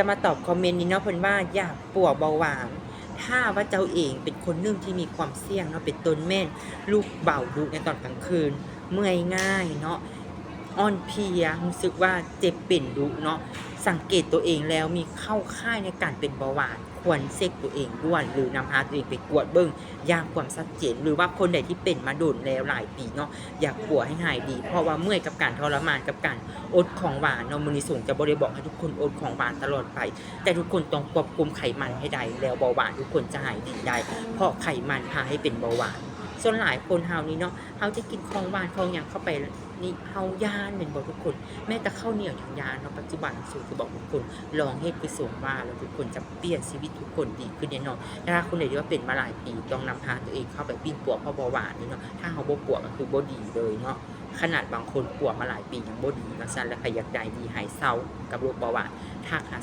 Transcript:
จะมาตอบคอมเมนต์นี้เนาะเพิ่นว่าอยากป่วยเบาหวานถ้าว่าเจ้าเองเป็นคนหนึ่งที่มีความเสี่ยงเนาะเป็นต้นแม่นลูกเบาดุในตอนกลางคืนเมื่อยง่ายเนาะอ่อนเพลียรู้สึกว่าเจ็บเป็นดุเนาะสังเกตตัวเองแล้วมีเข้าข่ายในการเป็นเบาหวานควรเช็กตัวเองด่วนหรือนำพาตัวเองไปกวดเบิ่งอย่างความชัดเจนหรือว่าคนใดที่เป็นมาโดนแล้วหลายปีเนาะอยากป่วยให้หายดีเพราะว่าเมื่อยกับการทรมานกับการอดของหวานเนาะมื้อนี้สูงจะบ่ได้บอกให้ทุกคนอดของหวานตลอดไปแต่ทุกคนต้องควบคุมไขมันให้ได้แล้วเบาหวานทุกคนจะหายดีได้เพราะไขมันพาให้เป็นเบาหวานส่วนหลายคนเฮานี่เนาะเฮาจะกินของหวานของหยังเข้าไปนี่เฮาย่านแม่นบ่ทุกคนแม้แต่ข้าวเหนียวยังย่านเนาะปัจจุบันสูงจะบอกทุกคนลองเฮ็ดคือสูงว่าแล้วทุกคนจะเปลี่ยนชีวิตทุกคนดีขึ้นแน่นอนถ้าคนใดที่ว่าเป็นมาหลายปีต้องนำพาตัวเองเข้าไปปิ้นปัวเพราะเบาหวานนี่เนาะถ้าเฮาบ่ปัวก็คือบ่ดีเลยเนาะขนาดบางคนปัวมาหลายปียังบ่ดีว่าซั่นแล้วใครอยากได้ดีหายเซากับโรคเบาหวานทักหา